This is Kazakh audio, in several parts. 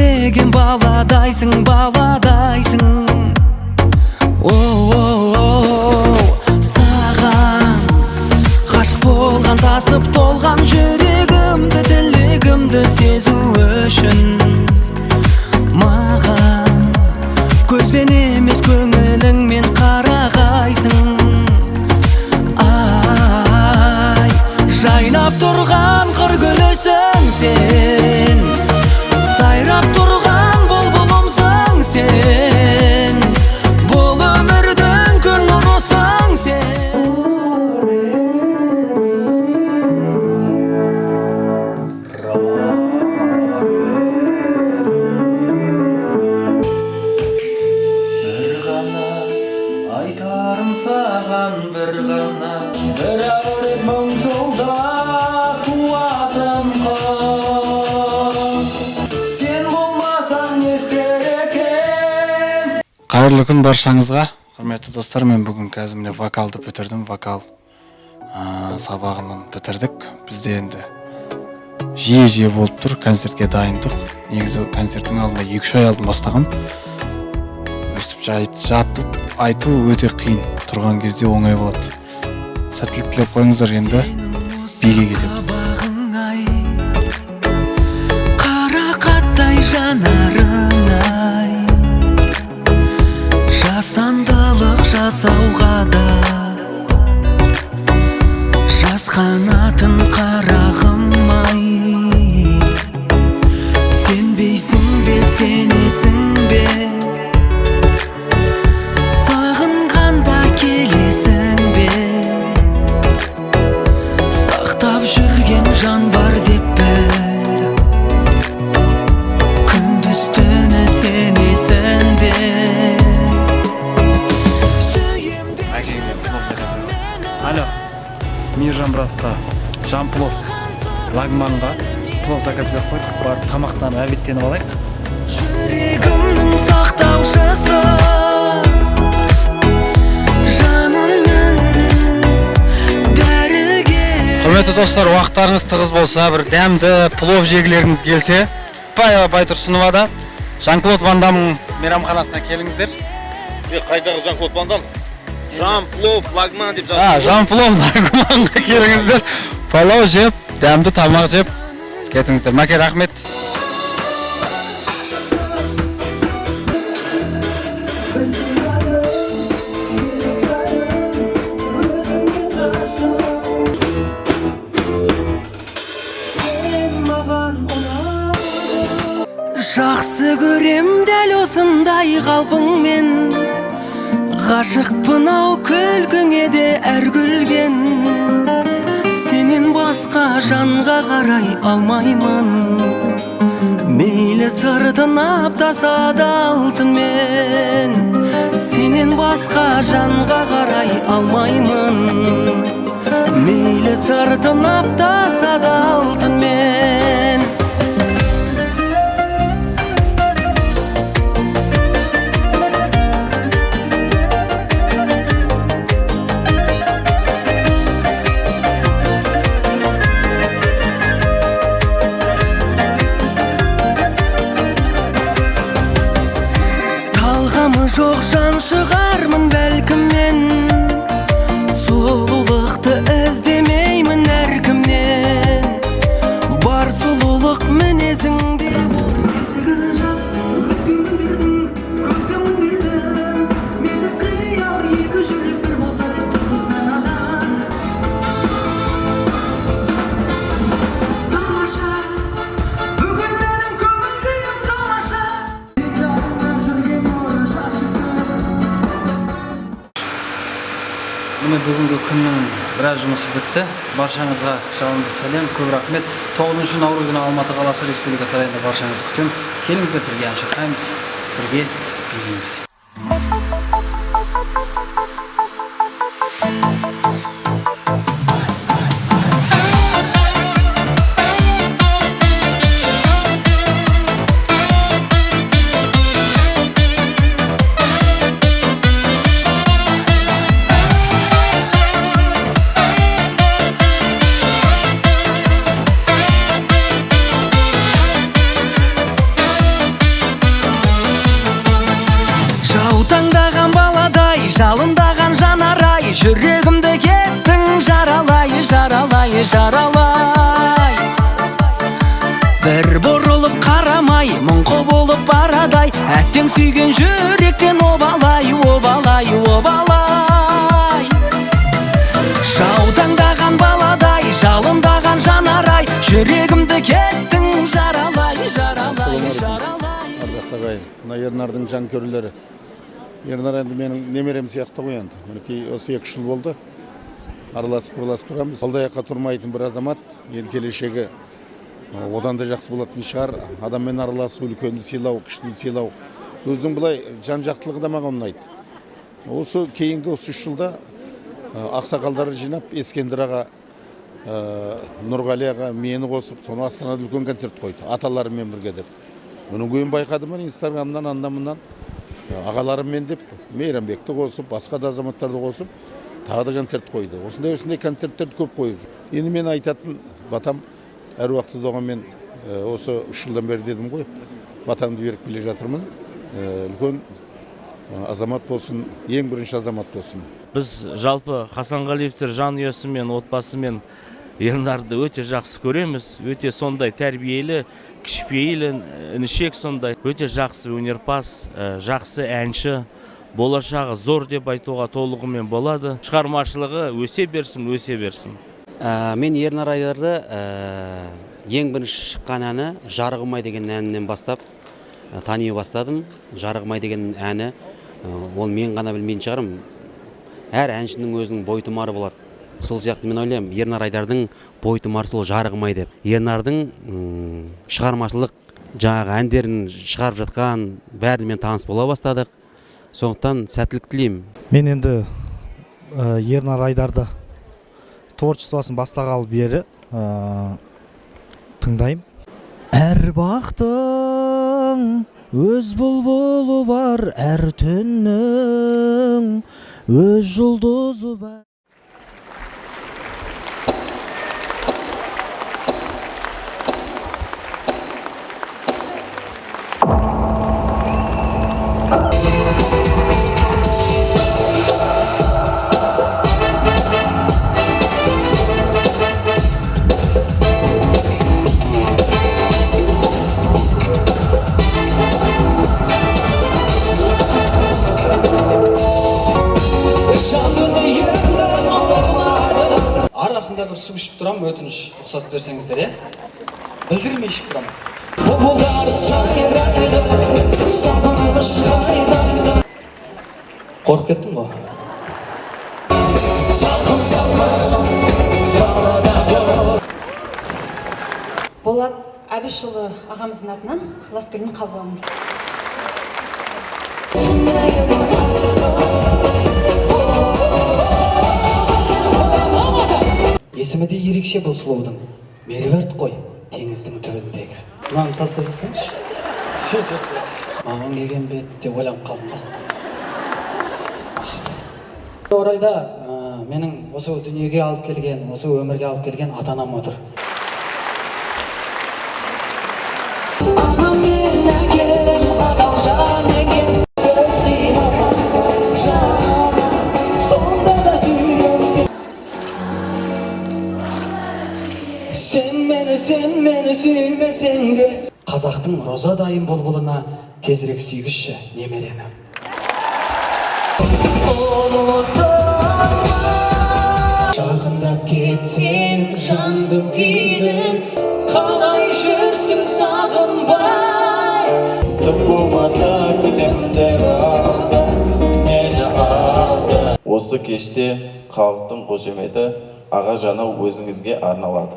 Өлмеген баладайсың, баладайсың. Саған ғашық болған, тасып толған жүрегімді, тілегімді сезу үшін маған көзбен емес көңіліңмен қарағайсың. Ай, жайнап тұрған қыр гүлісің сен, сайрап тұрған бұлбұлымсың сен, бұл өмірдің күн нұрысың сен. Бір ғана айтарым саған, бір ғана, бір әуре мың жолда туатым сен болмасаң не істер екен. Қайырлы күн баршаңызға, құрметті достар. Мен бүгін қазір міне вокалды бітірдім. Вокал сабағынан бітірдік. Бізде енді жиі болып тұр, концертке дайындық. Негізі концерттің алдында 2-3 ай алдын бастағам. Өстіп жатып айту өте қиын, тұрған кезде оңай болады. Сәттілік тілеп қойыңыздар, енді биге кетеміз. Қарақаттай жанарың-ай, жасандылық жасауға да жас қанатын қарағым-ай. Сенбейсің бе, сенесің бе, сағынғанда келесің бе, сақтап жүрген жан бар деп біл, күндіз түні сенесің де. Алло, Миржан братқа, Жамплов Лагманға плов заказ беріп қойдық, барып тамақтан обедтеніп алайық. Жүрегімнің сақтаушысы, жанымның дәрігері. Құрметті достар, уақыттарыңыз тығыз болса, бір дәмді плов жегілеріңіз келсе, Байтұрсыновада Жан-Клод Ван Дамның мейрамханасына келіңіздер. Қайдағы Жан-Клод Ван Дам? Жамплов Лагман деп жазып. Жамплов Лагманға келіңіздер. Палау жеп, дәмді тамақ жеп кетіңіздер. Мәке, рахмет. Жақсы көрем дәл осындай қалпыңмен, ғашықпын ау күлкіңе де әр күлген. Сенен басқа жанға қарай алмаймын, мейлі сыртын аптаса да алтынмен. Сенен басқа жанға қарай алмаймын, мейлі сыртын аптаса да алтынмен. Жоқ жан шығармын бәлкім мен, сұлулықты іздемеймін әркімнен. Бар сұлулық мінезіңде Міне бүгінгі күннің біраз жұмысы бітті. Баршаңызға жалынды сәлем, көп рахмет. 9 наурыз күні Алматы қаласы Республика сарайында баршаңызды күтем. Келіңіздер, бірге ән шырқаймыз, бірге билейміз. жалындаған жанарай, жүрегімді кеттің жаралай, жаралай, жаралай. Бір бұрылып қарамай, мұңқы болып барадай, әттең сүйген жүректен обалай, обалай, обалай. Жаудаңдаған баладай, жалындаған жанарай, жүрегімді кеттің жаралай, жаралай, жаралай. Ардақты ағайын, мына Ернардың жанкөрлері. Ернар енді менің немерем сияқты ғой енді. Мінекей осы 2 жыл болды. Араласып тұрамыз. Алдай-аққа тұрмайтын бір азамат, ел келешегі одан да жақсы болатын шығар. Адаммен араласу, үлкенді сыйлау, кішіні сыйлау. Өзінің бұлай жан-жақтылығы да маған ұнайды. Осы кейінгі осы 3 жылда ақсақалдарды жинап, Ескендір аға, Нұрғали аға мені қосып, соны Астанада үлкен концерт қойды, аталарыммен бірге деп. Оның кейін байқадым, Инстаграмнан, анда-мындан ағаларыммен деп, Мейрамбекті қосып, басқа да азаматтарды қосып, тағы да концерт қойды. Осындай концерттерді көп қойып. Енді мен айтатын батам, әр уақытта доғамен осы 3 жылдан бері дедім ғой, батамды беріп келе жатырмын. Үлкен азамат болсын, ең бірінші азамат болсын. Біз жалпы Хасанғалиевтер жанұясымен, отбасымен Ернарды өте жақсы көреміз. Өте сондай тәрбиелі, кішіпейілі, інішек сондай. Өте жақсы өнерпаз, жақсы әнші, болашағы зор деп айтуға толығымен болады. Шығармашылығы өсе берсін, өсе берсін. Мен Ернар Айдарды ең бірінші шыққан әні Жарығымай деген әнінен бастап тани бастадым. Жарығымай деген әні, ол мен ғана білмейтін шығарым. Әр әншінің өзінің бойтұмары болады. Сол сияқты мен ойлаймын, Ернар Айдардың бойтұмары сол Жарығымай деп. Ернардың шығармашылық жаңағы әндерін шығарып жатқан бәрімен таныс бола бастадық. Сондықтан сәттілік тілеймін. Мен енді Ернар Айдарды творчествосын бастағалы бері тыңдаймын. Әр бақтың өз бұлбұлы бар, әр түннің өз жұлдызы бар. Арасында бір су ішіп тұрам, өтініш рұқсат берсеңіздер, білдірмей ішіп тұрам. Қорқып кеттім ғой. Болат Әбішұлы ағамыздың атынан ықылас гүлін қабыл алыңыз. Есімі де ерекше бұл сұлудың. Меруерт қой, теңіздің түбіндегі. Мынаны тастасаңшы. Маған келген бе деп ойланып қалдым да. Орайда менің осы дүниеге алып келген, осы өмірге алып келген ата-анам отыр. Sen meni süymesen de Қазақтың розадайын бұлбұлына тезірек сүйгізші немерені. Жақындап кетсем, жандым күйдім, қалай жүрсің сағынбай. Түк болмаса күтемдер алды, мені алды. Осы кеште халықтың қошеметі аға жанау өзіңізге арналады.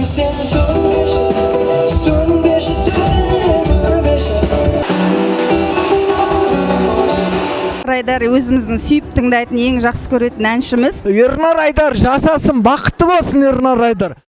Sen sönbeşi, sönbeşi. Айдар өзіміздің сүйіп тыңдайтын ең жақсы көретін әншіміз. Ернар Айдар жасасын, бақытты болсын Ернар Айдар.